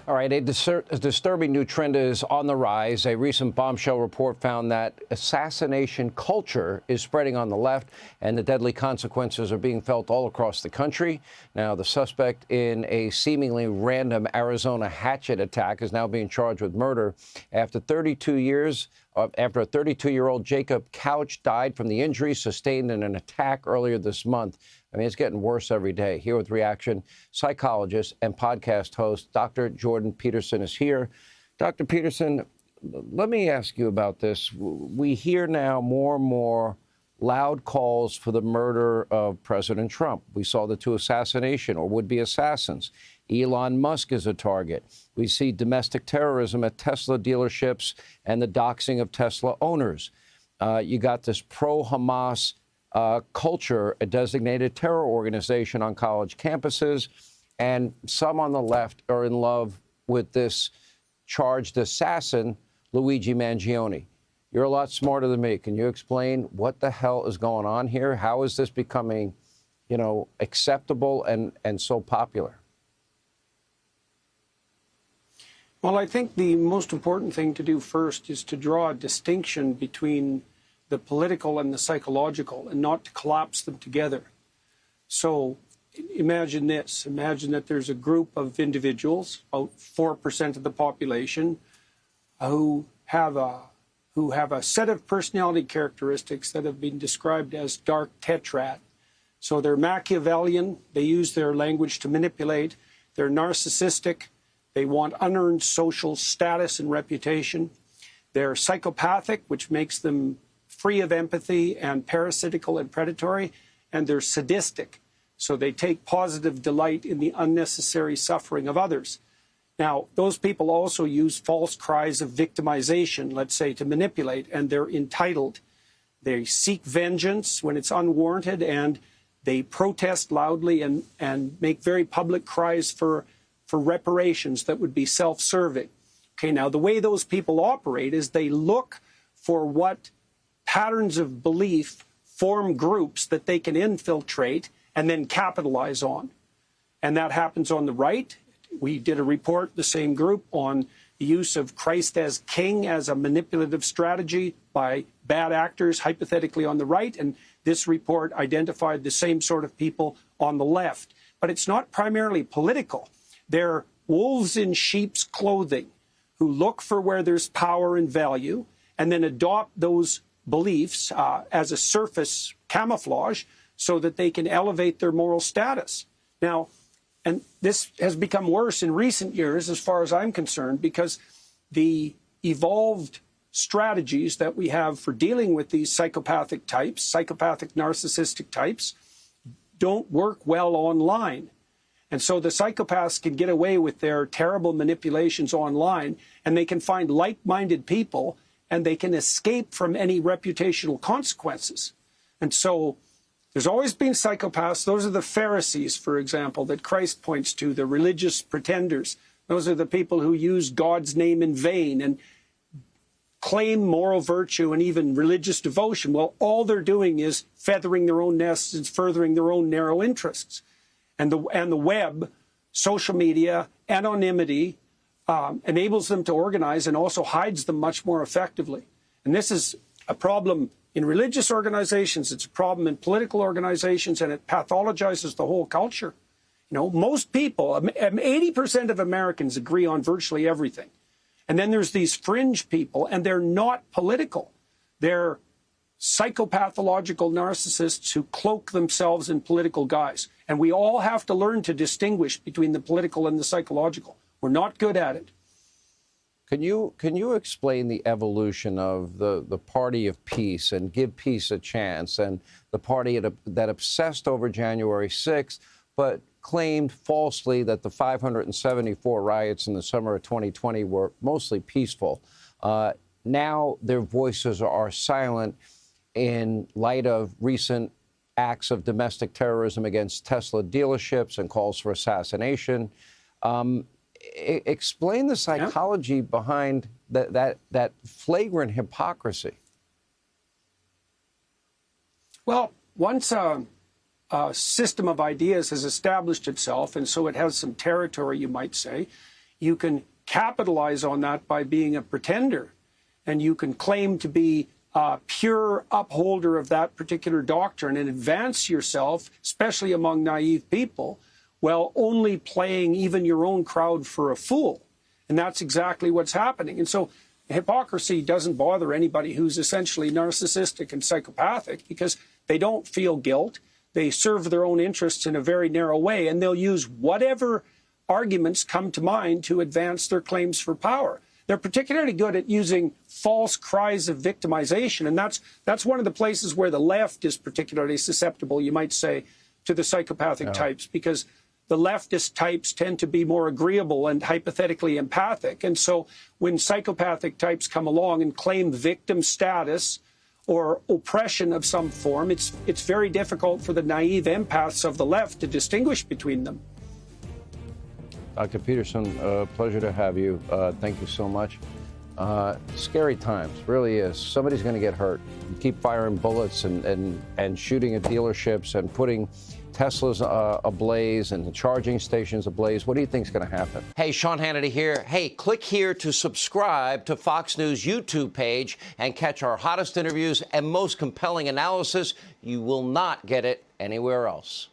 All right, a disturbing new trend is on the rise. A recent bombshell report found that assassination culture is spreading on the left, and the deadly consequences are being felt all across the country. Now, the suspect in a seemingly random Arizona hatchet attack is now being charged with murder after 32 years. After a 32-year-old Jacob Couch died from the injuries sustained in an attack earlier this month. I mean, it's getting worse every day. Here with reaction, psychologist and podcast host Dr. Jordan Peterson is here. Dr. Peterson, let me ask you about this. We hear now more and more loud calls for the murder of President Trump. We saw the two assassination or would-be assassins. Elon Musk is a target. We see domestic terrorism at Tesla dealerships and the doxing of Tesla owners. You got this pro-Hamas culture, a designated terror organization on college campuses, and some on the left are in love with this charged assassin, Luigi Mangione. You're a lot smarter than me. Can you explain what the hell is going on here? How is this becoming, acceptable and so popular? Well, I think the most important thing to do first is to draw a distinction between the political and the psychological and not to collapse them together. So imagine this. Imagine that there's a group of individuals, about 4% of the population, who have a set of personality characteristics that have been described as dark tetrad. So they're Machiavellian, they use their language to manipulate, they're narcissistic, they want unearned social status and reputation, they're psychopathic, which makes them free of empathy and parasitical and predatory, and they're sadistic. So they take positive delight in the unnecessary suffering of others. Now, those people also use false cries of victimization, let's say, to manipulate, and they're entitled. They seek vengeance when it's unwarranted, and they protest loudly and make very public cries for reparations that would be self-serving. Okay, now the way those people operate is they look for what patterns of belief form groups that they can infiltrate and then capitalize on. And that happens on the right. We did a report, the same group, on the use of Christ as king as a manipulative strategy by bad actors, hypothetically on the right. And this report identified the same sort of people on the left. But it's not primarily political. They're wolves in sheep's clothing who look for where there's power and value and then adopt those beliefs as a surface camouflage so that they can elevate their moral status. Now, and this has become worse in recent years, as far as I'm concerned, because the evolved strategies that we have for dealing with these psychopathic types, psychopathic narcissistic types, don't work well online. And so the psychopaths can get away with their terrible manipulations online, and they can find like-minded people, and they can escape from any reputational consequences. And so there's always been psychopaths. Those are the Pharisees, for example, that Christ points to, the religious pretenders. Those are the people who use God's name in vain and claim moral virtue and even religious devotion. Well, all they're doing is feathering their own nests and furthering their own narrow interests. And the web, social media, anonymity, enables them to organize and also hides them much more effectively. And this is a problem in religious organizations, it's a problem in political organizations, and it pathologizes the whole culture. Most people, 80% of Americans agree on virtually everything. And then there's these fringe people, and they're not political. They're psychopathological narcissists who cloak themselves in political guise. And we all have to learn to distinguish between the political and the psychological. We're not good at it. Can you explain the evolution of the party of peace and give peace a chance, and the party that obsessed over January 6th, but claimed falsely that the 574 riots in the summer of 2020 were mostly peaceful? Now their voices are silent in light of recent acts of domestic terrorism against Tesla dealerships and calls for assassination. Explain the psychology behind that flagrant hypocrisy. Well, once a system of ideas has established itself, and so it has some territory, you might say, you can capitalize on that by being a pretender, and you can claim to be a pure upholder of that particular doctrine and advance yourself, especially among naive people, while only playing even your own crowd for a fool. And that's exactly what's happening. And so hypocrisy doesn't bother anybody who's essentially narcissistic and psychopathic, because they don't feel guilt. They serve their own interests in a very narrow way, and they'll use whatever arguments come to mind to advance their claims for power. They're particularly good at using false cries of victimization, and that's one of the places where the left is particularly susceptible, you might say, to the psychopathic types, because the leftist types tend to be more agreeable and hypothetically empathic. And so when psychopathic types come along and claim victim status or oppression of some form, it's very difficult for the naive empaths of the left to distinguish between them. Dr. Peterson, pleasure to have you. Thank you so much. Scary times, really is. Somebody's going to get hurt. You keep firing bullets and shooting at dealerships and putting Teslas ablaze and the charging stations ablaze. What do you think is going to happen? Hey, Sean Hannity here. Hey, click here to subscribe to Fox News YouTube page and catch our hottest interviews and most compelling analysis. You will not get it anywhere else.